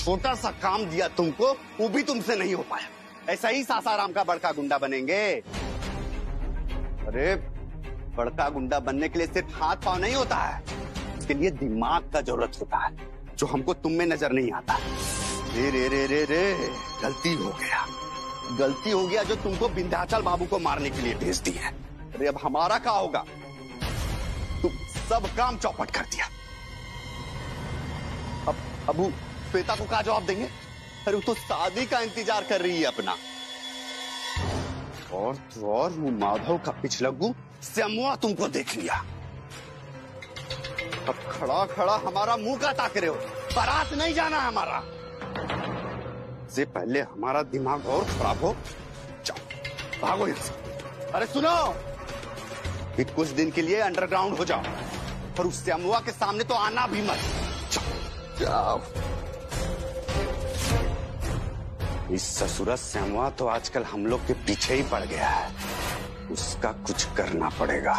छोटा सा काम दिया तुमको, वो भी तुमसे नहीं हो पाया। ऐसा ही सासाराम का बड़का गुंडा बनेंगे? अरे बड़का गुंडा बनने के लिए सिर्फ हाथ पांव नहीं होता है, इसके लिए दिमाग का जरूरत होता है, जो हमको तुम में नजर नहीं आता। रे रे रे रे रे, गलती हो गया जो तुमको विंध्याचल बाबू को मारने के लिए भेज दी है। अरे अब हमारा क्या होगा? तुम सब काम चौपट कर दिया। अब वो श्वेता को क्या जवाब देंगे? अरे वो तो शादी का इंतजार कर रही है अपना। और तो और वो माधव का पिछलग्गू श्यामुआ तुमको देख लिया। अब खड़ा खड़ा हमारा मुंह का ताक रहे हो। बारात नहीं जाना हमारा। से पहले हमारा दिमाग और खराब हो। जाओ भागो यहाँ से। अरे सुनो, कि कुछ दिन के लिए अंडरग्राउंड हो जाओ और उस श्यामुआ के सामने तो आना भी मत। जाओ। इस ससुरा श्यामुआ तो आजकल हम लोग के पीछे ही पड़ गया है, उसका कुछ करना पड़ेगा।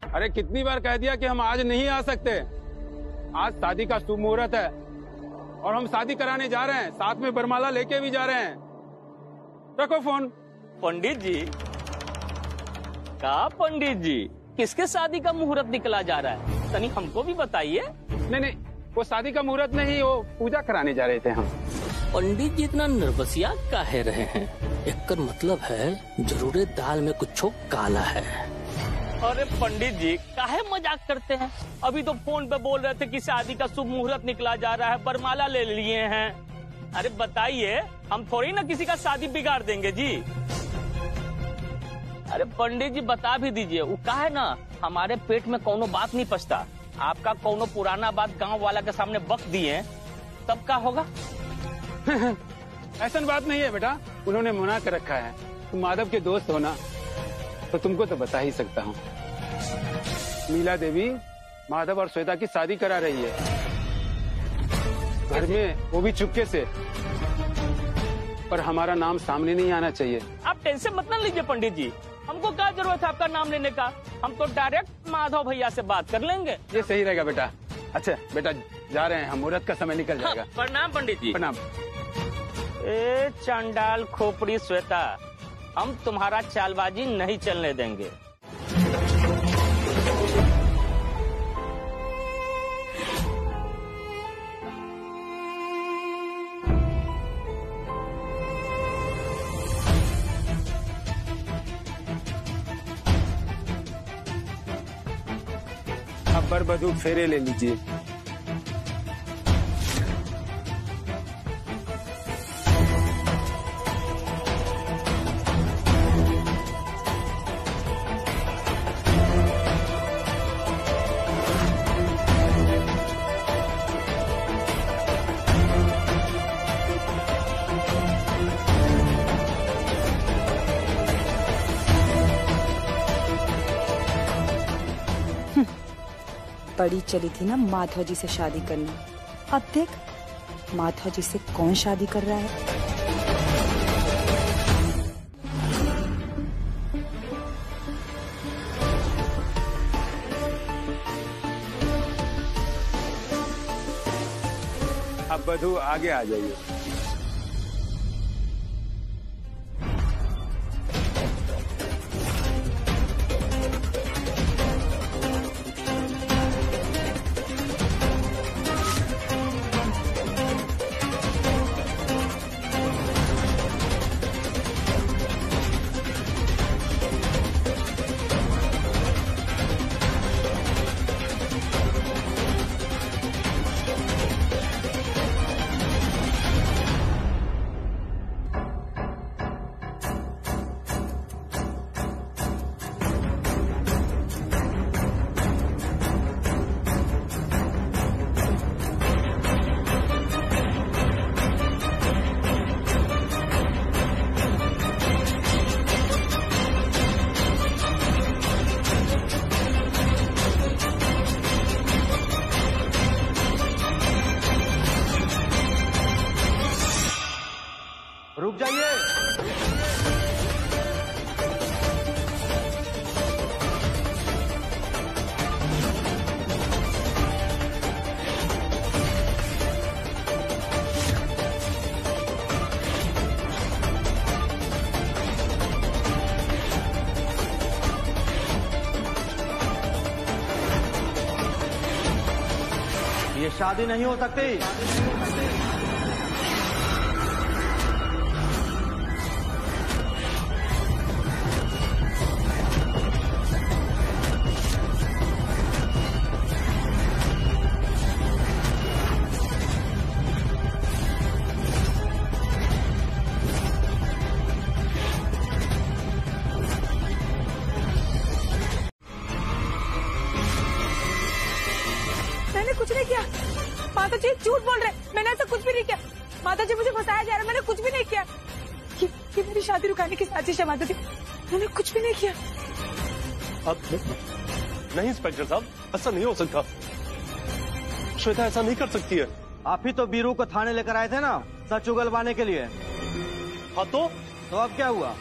अरे कितनी बार कह दिया कि हम आज नहीं आ सकते। आज शादी का शुभ मुहूर्त है और हम शादी कराने जा रहे हैं, साथ में बरमाला लेके भी जा रहे हैं। रखो फोन। पंडित जी का पंडित जी, किसके शादी का मुहूर्त निकला जा रहा है? तनी हमको भी बताइए। नहीं, वो शादी का मुहूर्त नहीं, वो पूजा कराने जा रहे थे हम। पंडित जी इतना नर्वसिया काहे रहे हैं? एक मतलब है जरूर दाल में कुछ काला है। अरे पंडित जी काहे मजाक करते हैं? अभी तो फोन पे बोल रहे थे कि शादी का शुभ मुहूर्त निकला जा रहा है, बरमाला ले लिए हैं। अरे बताइए, हम थोड़ी ना किसी का शादी बिगाड़ देंगे जी। अरे पंडित जी बता भी दीजिए, वो का है ना, हमारे पेट में कोनो बात नहीं पचता। आपका कोनो पुराना बात गांव वाला के सामने बक दिए तब का होगा? ऐसा बात नहीं है बेटा, उन्होंने मना कर रखा है। तुम माधव के दोस्त हो ना, तो तुमको तो बता ही सकता हूँ। मीला देवी माधव और श्वेता की शादी करा रही है घर में, वो भी चुपके से। पर हमारा नाम सामने नहीं आना चाहिए। आप टेंशन मत ना लीजिए पंडित जी, हमको क्या जरूरत है आपका नाम लेने का? हम तो डायरेक्ट माधव भैया से बात कर लेंगे। ये सही रहेगा बेटा। अच्छा बेटा जा रहे हैं हम, मुहूर्त का समय निकल जाएगा। प्रणाम पंडित जी। प्रणाम। ए चांडाल खोपड़ी श्वेता, हम तुम्हारा चालबाजी नहीं चलने देंगे। अब बर बधू फेरे ले लीजिए। पड़ी चली थी ना माधव जी से शादी करना। अब देख माधव जी से कौन शादी कर रहा है। अब बधू आगे आ जाइए। रुक जाइए। शादी नहीं हो सकती। मैंने कुछ नहीं किया माता जी, झूठ बोल रहे, मैंने ऐसा कुछ भी नहीं किया माता जी, मुझे फंसाया जा रहा है, मैंने कुछ भी नहीं किया। ये मेरी शादी रुकाने की साजिश है माता जी, मैंने कुछ भी नहीं किया। अब नहीं इंस्पेक्टर साहब, ऐसा नहीं हो सकता। श्वेता ऐसा नहीं कर सकती है। आप ही तो बीरू को थाने लेकर आए थे ना, सच उगलवाने के लिए। हाँ तो अब क्या हुआ?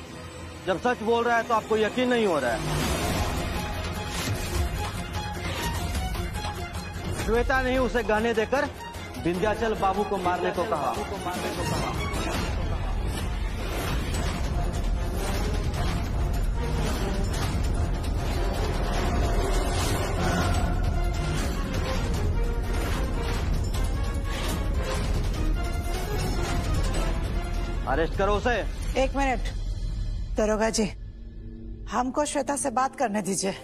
जब सच बोल रहा है तो आपको यकीन नहीं हो रहा है। श्वेता ने उसे गहने देकर विंध्याचल बाबू को मारने को कहा। अरेस्ट करो उसे। एक मिनट दरोगा जी, हमको श्वेता से बात करने दीजिए।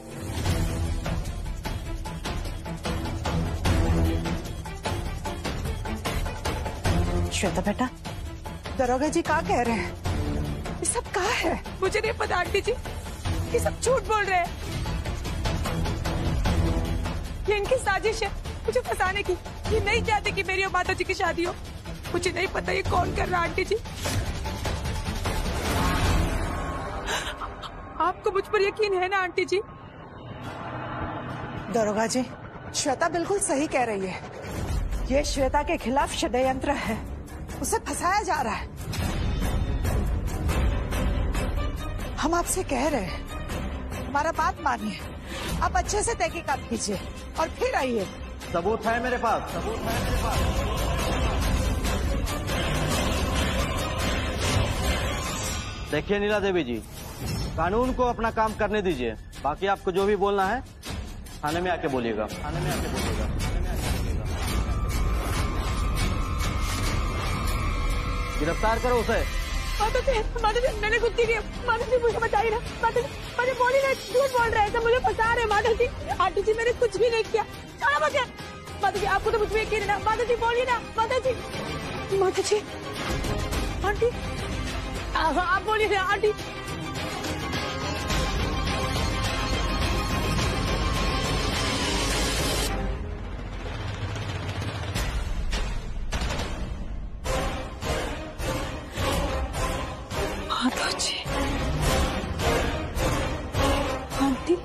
श्वेता बेटा, दरोगा जी क्या कह रहे हैं? ये सब कहाँ है? मुझे नहीं पता आंटी जी, ये सब झूठ बोल रहे हैं। ये इनकी साजिश है मुझे फंसाने की। ये नहीं चाहते कि मेरी और माता जी की शादी हो। मुझे नहीं पता ये कौन कर रहा आंटी जी। आपको मुझ पर यकीन है ना आंटी जी? दरोगा जी, श्वेता बिल्कुल सही कह रही है। ये श्वेता के खिलाफ षड्यंत्र है, उसे फंसाया जा रहा है। हम आपसे कह रहे हैं, हमारा बात मानिए, आप अच्छे से तहकीकात कीजिए और फिर आइए। सबूत है मेरे पास, देखिए नीला देवी जी, कानून को अपना काम करने दीजिए। बाकी आपको जो भी बोलना है थाने में आके बोलिएगा। गिरफ्तार करो उसे। माता जी मैंने कुछ नहीं किया। माता जी मुझे बताइए ना। माता जी मुझे बोली ना, झूठ बोल रहे हैं, मुझे फंसा रहे हैं माता जी। आंटी जी मैंने कुछ भी नहीं किया। माता जी आपको तो मुझ पर यकीन है ना? माता जी बोलिए ना। माता जी आंटी आप बोलिए ना आंटी। माता जी आंटी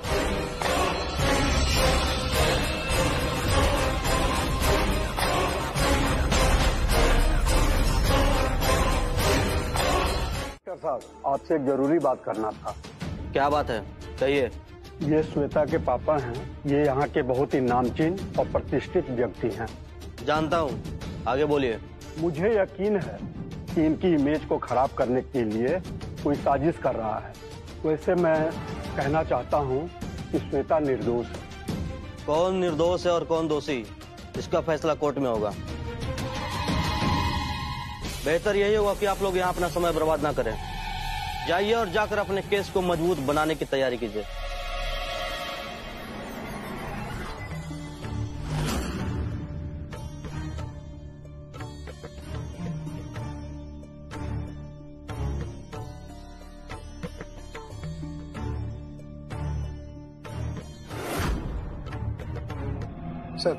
साहब, आपसे एक जरूरी बात करना था। क्या बात है, कहिए। ये श्वेता के पापा हैं। ये यहाँ के बहुत ही नामचीन और प्रतिष्ठित व्यक्ति हैं। जानता हूँ, आगे बोलिए। मुझे यकीन है कि इनकी इमेज को खराब करने के लिए कोई साजिश कर रहा है। वैसे मैं कहना चाहता हूँ कि श्वेता निर्दोष है। कौन निर्दोष है और कौन दोषी, इसका फैसला कोर्ट में होगा। बेहतर यही होगा कि आप लोग यहाँ अपना समय बर्बाद ना करें। जाइए और जाकर अपने केस को मजबूत बनाने की तैयारी कीजिए। सर,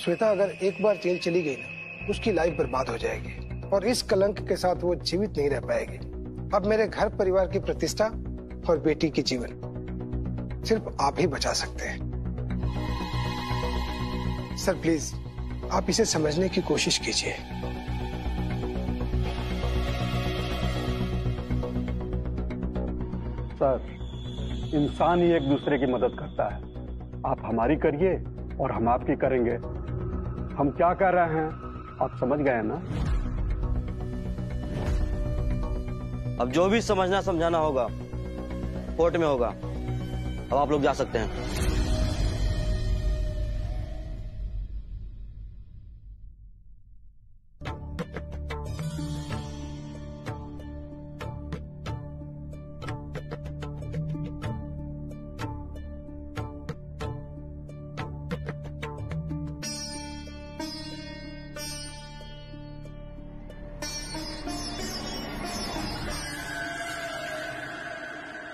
श्वेता अगर एक बार जेल चली गई ना, उसकी लाइफ बर्बाद हो जाएगी और इस कलंक के साथ वो जीवित नहीं रह पाएगी। अब मेरे घर परिवार की प्रतिष्ठा और बेटी की जीवन सिर्फ आप ही बचा सकते हैं। सर प्लीज, आप इसे समझने की कोशिश कीजिए। सर, इंसान ही एक दूसरे की मदद करता है। आप हमारी करिए और हम आपकी करेंगे। हम क्या कर रहे हैं आप समझ गए ना? अब जो भी समझना समझाना होगा कोर्ट में होगा। अब आप लोग जा सकते हैं।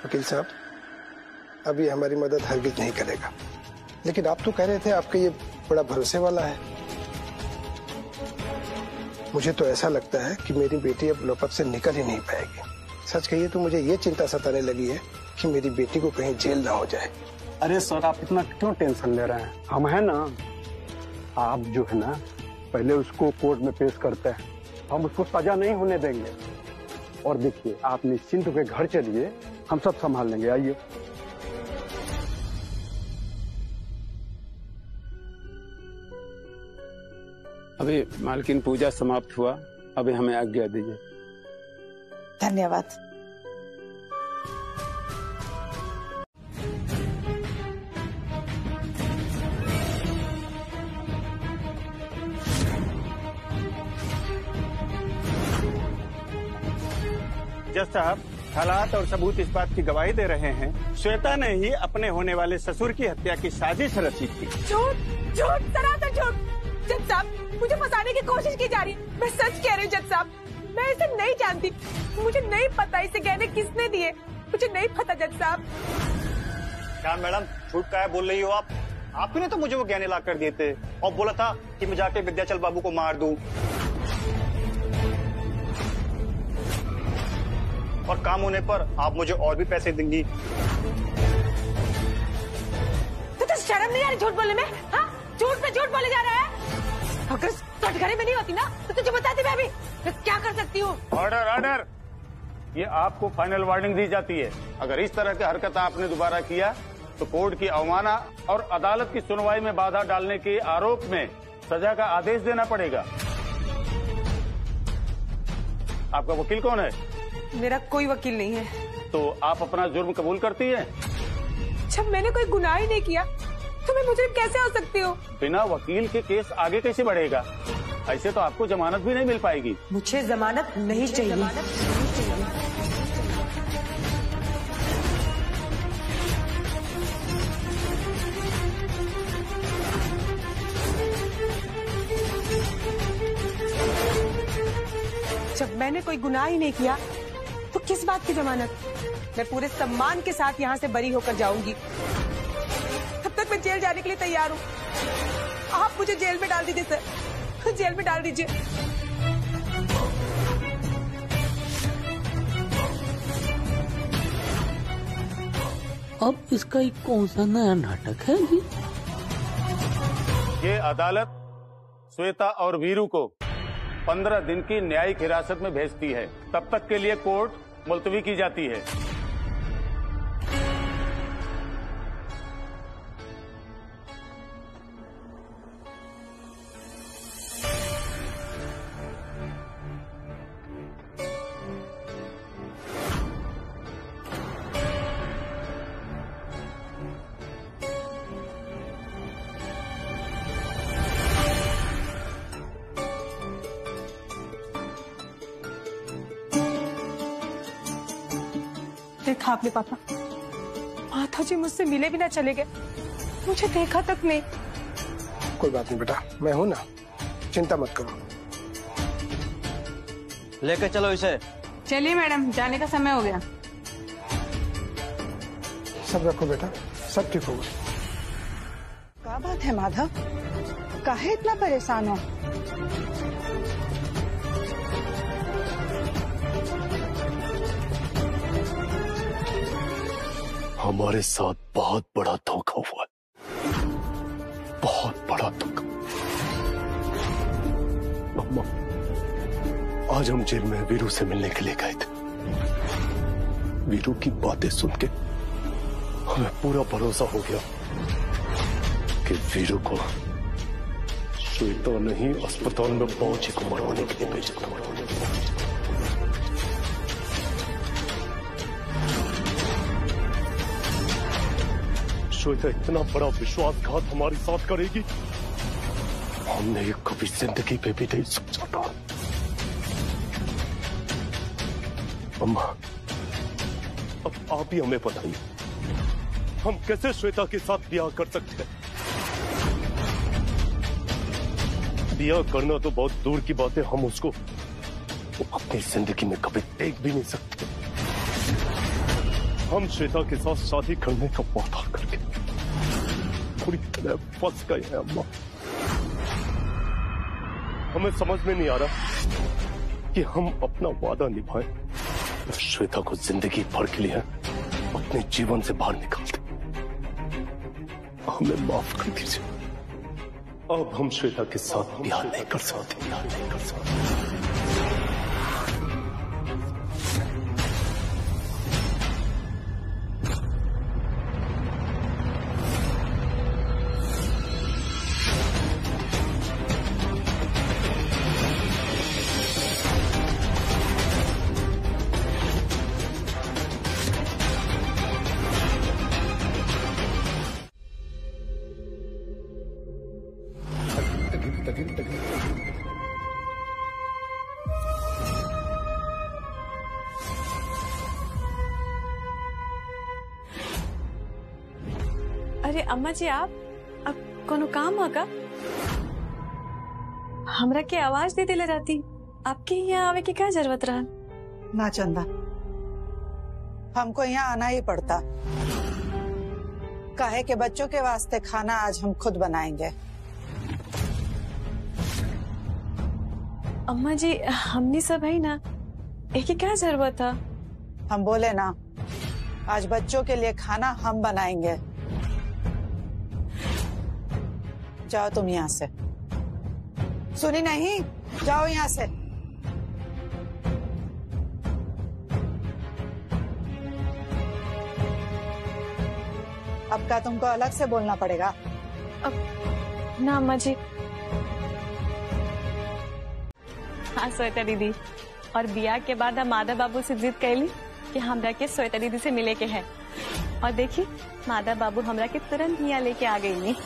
वकील साहब, अभी हमारी मदद हरगिज नहीं करेगा, लेकिन आप तो कह रहे थे आपका ये बड़ा भरोसे वाला है। मुझे तो ऐसा लगता है कि मेरी बेटी अब लॉकअप से निकल ही नहीं पाएगी। सच कहिए तो मुझे ये चिंता सताने लगी है कि मेरी बेटी को कहीं जेल ना हो जाए। अरे सर, आप इतना क्यों टेंशन ले रहे हैं? हम हैं ना। आप जो है ना, पहले उसको कोर्ट में पेश करते हैं, हम उसको सजा नहीं होने देंगे। और देखिए, आप निश्चिंत होकर घर चलिए, हम सब संभाल लेंगे। आइए। अभी मालकिन पूजा समाप्त हुआ, अभी हमें आज्ञा दीजिए। धन्यवाद। जज साहब, हालात और सबूत इस बात की गवाही दे रहे हैं, श्वेता ने ही अपने होने वाले ससुर की हत्या की साजिश रची थी। झूठ झूठ, सरासर झूठ। जज साहब, मुझे फंसाने की कोशिश की जा रही है। मैं सच कह रही हूँ जज साहब, मैं इसे नहीं जानती, मुझे नहीं पता इसे गहने किसने दिए, मुझे नहीं पता जज साहब। क्या मैडम, झूठ काहे बोल रही हो आप? आपने तो मुझे वो गहने ला कर दिए थे और बोला था कि मैं जाके विद्याचल बाबू को मार दूं और काम होने पर आप मुझे और भी पैसे देंगी। तो शर्म नहीं आ रही झूठ बोलने में? हाँ, झूठ पे झूठ बोले जा रहा है। अगर कटघरे में नहीं होती ना तो तुझे बताती मैं भी, मैं क्या कर सकती हूँ। ऑर्डर ऑर्डर, ये आपको फाइनल वार्निंग दी जाती है। अगर इस तरह की हरकत आपने दोबारा किया तो कोर्ट की अवमानना और अदालत की सुनवाई में बाधा डालने के आरोप में सजा का आदेश देना पड़ेगा। आपका वकील कौन है? मेरा कोई वकील नहीं है। तो आप अपना जुर्म कबूल करती हैं? जब मैंने कोई गुनाह ही नहीं किया तो मैं मुजरिम कैसे हो सकती हूँ? बिना वकील के केस आगे कैसे बढ़ेगा? ऐसे तो आपको जमानत भी नहीं मिल पाएगी। मुझे जमानत नहीं चाहिए। जब मैंने कोई गुनाह ही नहीं किया तो किस बात की जमानत? मैं पूरे सम्मान के साथ यहाँ से बरी होकर जाऊंगी। तब तक मैं जेल जाने के लिए तैयार हूँ। आप मुझे जेल में डाल दीजिए सर, जेल में डाल दीजिए। अब इसका एक कौन सा नया नाटक है जी? ये अदालत श्वेता और वीरू को 15 दिन की न्यायिक हिरासत में भेजती है। तब तक के लिए कोर्ट मुलतवी की जाती है। देखा आपने पापा, माता जी मुझसे मिले भी ना चले गए, मुझे देखा तक नहीं। कोई बात नहीं बेटा, मैं हूं ना, चिंता मत करो। लेके चलो इसे। चलिए मैडम, जाने का समय हो गया। सब रखो बेटा, सब ठीक होगा। क्या बात है माधव, काहे इतना परेशान हो? हमारे साथ बहुत बड़ा धोखा हुआ है, बहुत बड़ा धोखा। अम्मा, आज हम जेल में वीरू से मिलने के लिए गए थे। वीरू की बातें सुन के हमें पूरा भरोसा हो गया कि वीरू को श्वेता नहीं अस्पताल में पहुंचे को मरवाने के लिए भेजा। श्वेता इतना बड़ा विश्वासघात हमारे साथ करेगी, हमने ये कभी जिंदगी पे भी नहीं सोचा था। अम्मा, अब आप ही हमें बताइए, हम कैसे श्वेता के साथ ब्याह कर सकते हैं? ब्याह करना तो बहुत दूर की बात है, हम उसको अपनी जिंदगी में कभी देख भी नहीं सकते। हम श्वेता के साथ शादी करने का वादा करके पूरी तरह फंस गए हैं अम्मा। हमें समझ में नहीं आ रहा कि हम अपना वादा निभाएं या श्वेता को जिंदगी भर के लिए अपने जीवन से बाहर निकाल दें। हमें माफ कर दीजिए, अब हम श्वेता के साथ ब्याह नहीं कर सकते। अरे अम्मा जी, आप अब कोनो काम होगा? हमरा के आवाज दे दिले रहती, आपके यहाँ आवे की क्या जरूरत रहा? ना चंदा, हमको यहाँ आना ही पड़ता। काहे के बच्चों के वास्ते खाना आज हम खुद बनाएंगे। अम्मा जी, हमनी सब है ना, एक की क्या जरूरत था? हम बोले ना, आज बच्चों के लिए खाना हम बनाएंगे। जाओ तुम यहाँ से। सुनी नहीं? जाओ यहाँ से। अब क्या तुमको अलग से बोलना पड़ेगा? अब ना अम्मा जी। हाँ श्वेता दीदी, और बिया के बाद हम माधव बाबू से जिद कैली कि हमरा के श्वेता दीदी से मिले के है, और देखी माधव बाबू हमरा के तुरंत यहाँ लेके आ गई नी।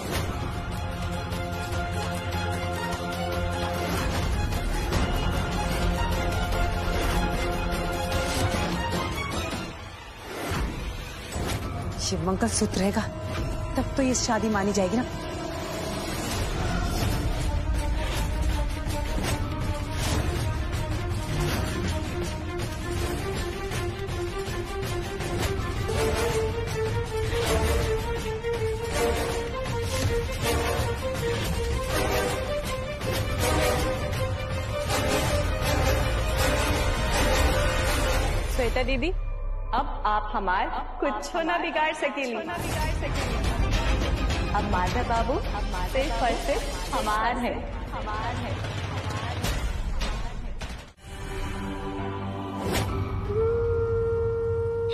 शिव मंगल सूत्र रहेगा तब तो ये शादी मानी जाएगी ना। श्वेता दीदी, अब आप हमार कुछ ना बिगाड़ सकेली। अब माधव बाबू सिर्फ और सिर्फ हमार है।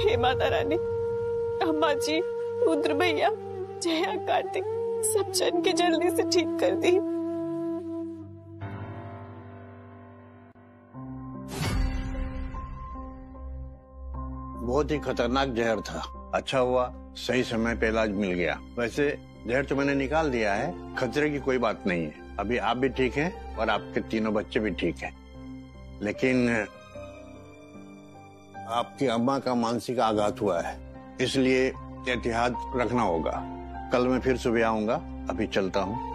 हे माता रानी, अम्मा जी, रुद्र भैया, जया, कार्तिक, सब जन के जल्दी से ठीक कर दी। बहुत ही खतरनाक जहर था। अच्छा हुआ सही समय पे इलाज मिल गया। वैसे जहर तो मैंने निकाल दिया है, खतरे की कोई बात नहीं है। अभी आप भी ठीक हैं और आपके तीनों बच्चे भी ठीक हैं। लेकिन आपकी अम्मा का मानसिक आघात हुआ है, इसलिए एहतियात रखना होगा। कल मैं फिर सुबह आऊंगा, अभी चलता हूँ।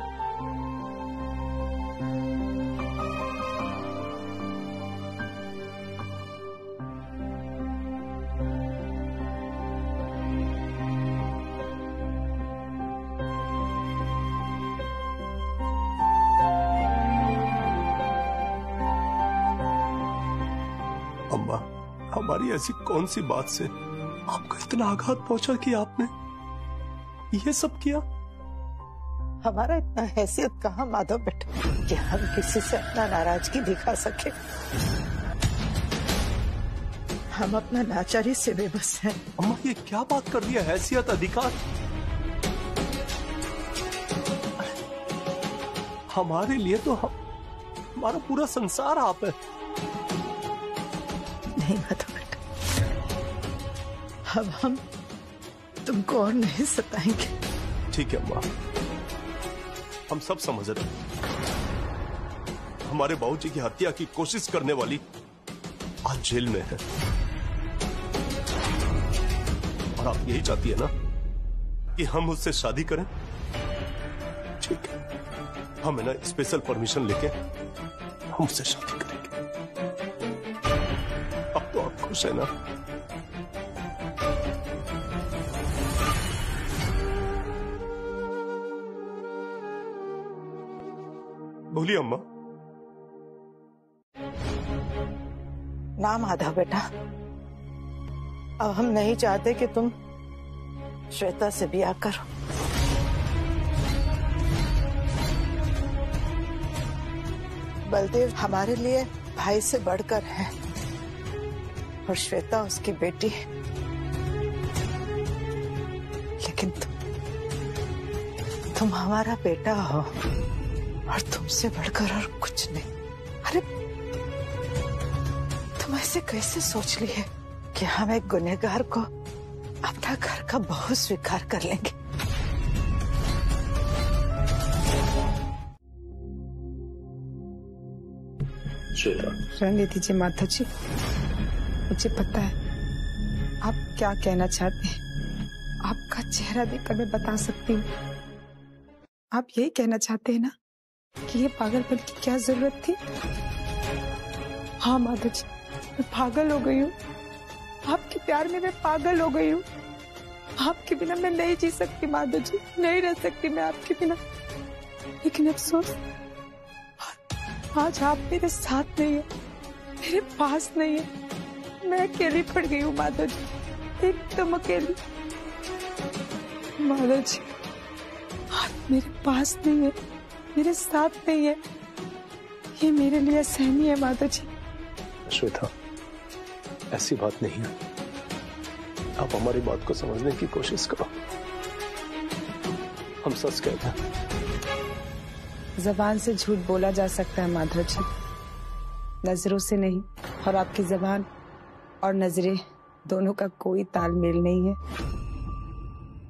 अम्मा, हमारी ऐसी कौन सी बात से आपको इतना आघात पहुंचा कि आपने ये सब किया? हमारा इतना हैसियत कहाँ माधव बेटा कि हम किसी से अपना नाराजगी दिखा सके। हम अपना नाचारी से बेबस हैं। अम्मा, ये क्या बात कर रही है? हैसियत, अधिकार? हमारे लिए तो हमारा पूरा संसार आप है। नहीं माधव बेटा, अब हम तुमको और नहीं सताएंगे। ठीक है अम्मा, हम सब समझ रहे हैं। हमारे बाबूजी की हत्या की कोशिश करने वाली आज जेल में है, और आप यही चाहती है ना कि हम उससे शादी करें? ठीक है, हम है ना स्पेशल परमिशन लेके हम उससे शादी करेंगे। अब तो आप खुश है ना? बोलिए अम्मा। ना माधव बेटा, अब हम नहीं चाहते कि तुम श्वेता से ब्याह करो। बलदेव हमारे लिए भाई से बढ़कर है और श्वेता उसकी बेटी है, लेकिन तुम हमारा बेटा हो और तुमसे बढ़कर और कुछ नहीं। अरे तुम ऐसे कैसे सोच ली है कि हम एक गुनहगार को अपना घर का बहू स्वीकार कर लेंगे? रहने दीजिए माता जी, मुझे पता है आप क्या कहना चाहते हैं। आपका चेहरा देखकर मैं बता सकती हूँ। आप यही कहना चाहते हैं ना कि ये पागलपन की क्या जरूरत थी? हाँ माता जी, मैं पागल हो गई हूँ। आपके प्यार में मैं पागल हो गई हूँ। आपके बिना मैं नहीं जी सकती माता जी, नहीं रह सकती मैं आपके बिना। लेकिन अफसोस आज आप मेरे साथ नहीं है, मेरे पास नहीं है। मैं अकेली पड़ गई हूँ माता जी, एकदम अकेली। माता जी आप मेरे पास नहीं है, मेरे साथ नहीं है, ये मेरे लिए सहनीय है माता जी। श्वेता, ऐसी बात नहीं है, आप हमारी बात को समझने की कोशिश करो। हम सच कहते हैं। जबान से झूठ बोला जा सकता है माधव जी, नजरों से नहीं। और आपकी जबान और नजरें दोनों का कोई तालमेल नहीं है।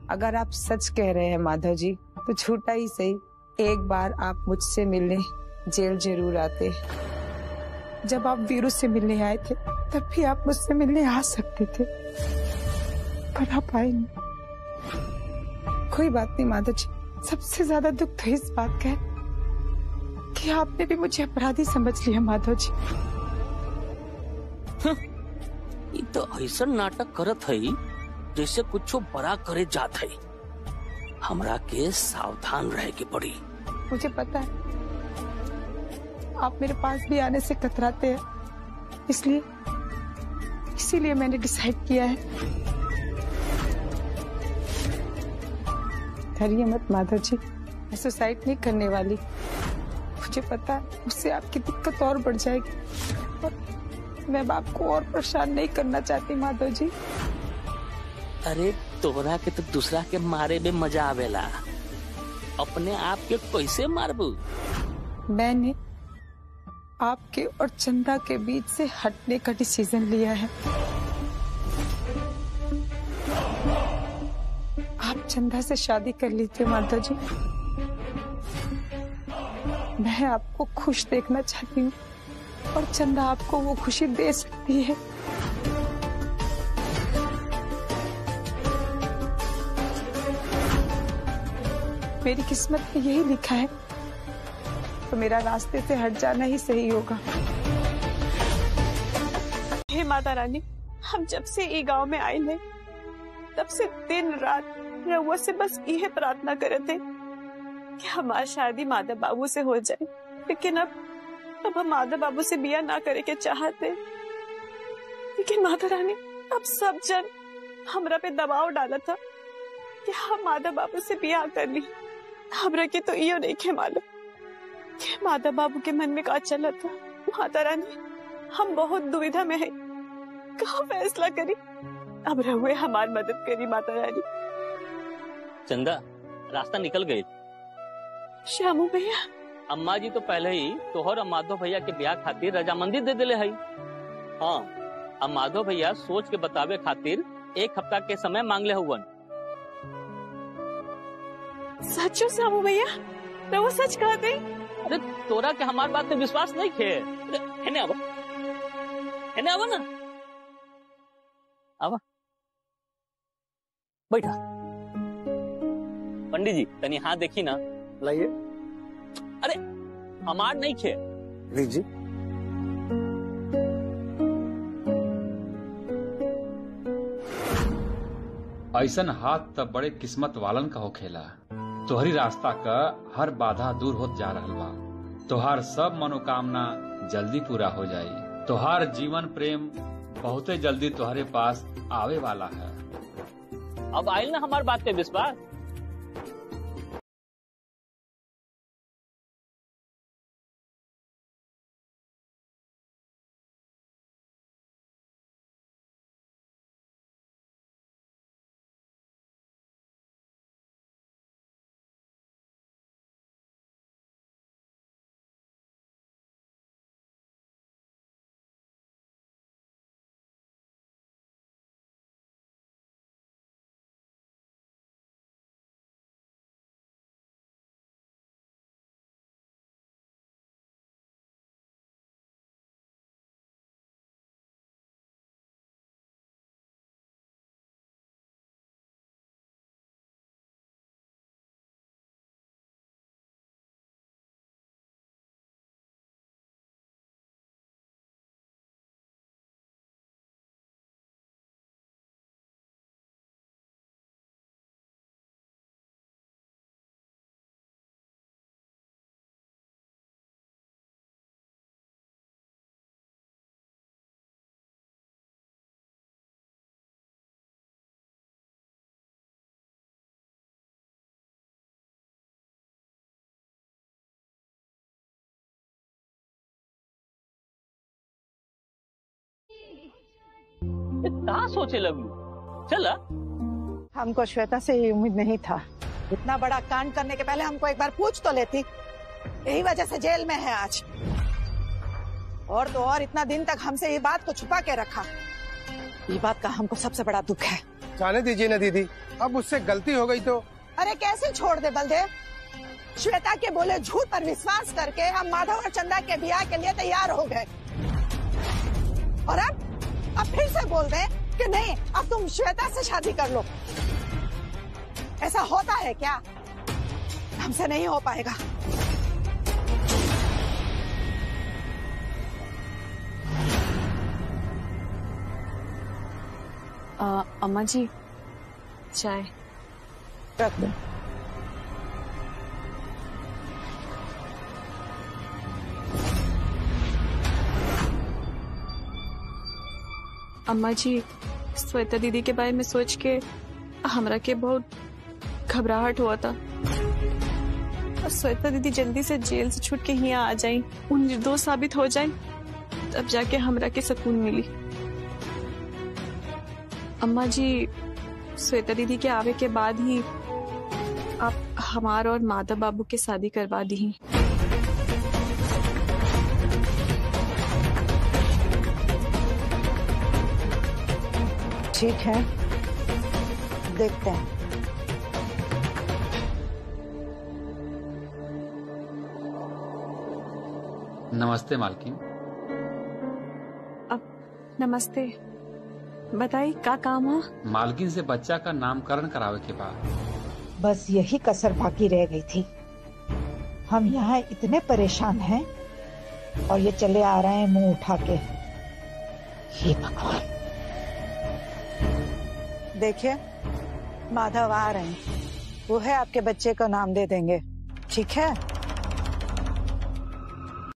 अगर आप सच कह रहे हैं माधव जी, तो झूठा ही सही, एक बार आप मुझसे मिलने जेल जरूर आते। जब आप वीरू से मिलने आए थे तब भी आप मुझसे मिलने आ सकते थे, पर आप आए नहीं। कोई बात नहीं माधव जी, सबसे ज्यादा दुख तो इस बात का है कि आपने भी मुझे अपराधी समझ लिया माधव जी। ये तो ऐसा नाटक करत है जैसे कुछ बड़ा करे जात है। हमरा के सावधान रहे के पड़ी। मुझे पता है आप मेरे पास भी आने से कतराते हैं, इसीलिए मैंने डिसाइड किया है। डरिए मत माधव जी, मैं सुसाइड नहीं करने वाली। मुझे पता है उससे आपकी दिक्कत और बढ़ जाएगी और मैं आपको और परेशान नहीं करना चाहती माधव जी। अरे तोरा के तो दूसरा के मारे में मजा आवेला, अपने आप के कैसे मारबू? मैंने आपके और चंदा के बीच से हटने का डिसीजन लिया है। आप चंदा से शादी कर लीजिए माधव जी। मैं आपको खुश देखना चाहती हूँ और चंदा आपको वो खुशी दे सकती है। मेरी किस्मत में यही लिखा है, तो मेरा रास्ते से हट जाना ही सही होगा। हे माता रानी, हम जब से ई गांव में आए हैं तब से दिन रात रउआ से बस यह प्रार्थना करे थे कि हमारी शादी माधव बाबू से हो जाए। लेकिन अब हम माधव बाबू से बिया ना करे के चाहते। लेकिन माता रानी, अब सब जन हमरा पे दबाव डाला था कि हम माधव बाबू से बिया कर ली। हमरा के तो यो नहीं के मालूम कि माधव बाबू के मन में का चला था। माता रानी, हम बहुत दुविधा में है, कहाँ फैसला करी? अब रहुए हमारी मदद करी माता रानी। चंदा, रास्ता निकल गई। श्यामू भैया, अम्मा जी तो पहले ही तोहर और माधव भैया के ब्याह खातिर रजामंदी दे दिले है। हाँ, अब माधव भैया सोच के बतावे खातिर 1 हफ्ता के समय मांगले हुवन। सचो श्यामू भैया, रहुआ सच कहते? अरे तोरा के हमार बात में विश्वास नहीं खे? हेने आवा ना, आवा बैठा। पंडित जी तनी हाथ देखी ना। लाइए। अरे हमार नहीं खे। लीजिए। ऐसन हाथ तब बड़े किस्मत वालन का होखेला। तोहरी रास्ता का हर बाधा दूर होत जा रहल बा। तोहार सब मनोकामना जल्दी पूरा हो जाई। तोहार जीवन प्रेम बहुते जल्दी तुम्हारे पास आवे वाला है। अब आयल ना हमारी बात पे विश्वास। कहाँ सोचे लगलू? चला। हमको श्वेता से ये उम्मीद नहीं था। इतना बड़ा कांड करने के पहले हमको एक बार पूछ तो लेती। यही वजह से जेल में है आज। और तो और इतना दिन तक हमसे ये बात को छुपा के रखा। ये बात का हमको सबसे बड़ा दुख है। जाने दीजिए ना दीदी, अब उससे गलती हो गई तो। अरे कैसे छोड़ दे बलदेव? श्वेता के बोले झूठ पर विश्वास करके हम माधव और चंदा के ब्याह के लिए तैयार हो गए। और अब फिर से बोल दे कि नहीं, अब तुम श्वेता से शादी कर लो। ऐसा होता है क्या? हमसे नहीं हो पाएगा। अम्मा जी, चाय रख दो। अम्मा जी, श्वेता दीदी के बारे में सोच के हमरा के बहुत घबराहट हुआ था। और श्वेता दीदी जल्दी से जेल से छूट के यहाँ आ जाए, उन निर्दोष साबित हो जाए, तब जाके हमरा के सुकून मिली। अम्मा जी, श्वेता दीदी के आवे के बाद ही आप हमार और माधव बाबू की शादी करवा दी। ठीक है, देखते हैं। नमस्ते मालकिन। अब नमस्ते, बताइए क्या काम है? मालकिन से बच्चा का नामकरण करावे के बाद बस यही कसर बाकी रह गई थी। हम यहाँ इतने परेशान हैं और ये चले आ रहे हैं मुंह उठा के। हे भगवान। देखिए, माधव आ रहे हैं, वो है आपके बच्चे का नाम दे देंगे। ठीक है?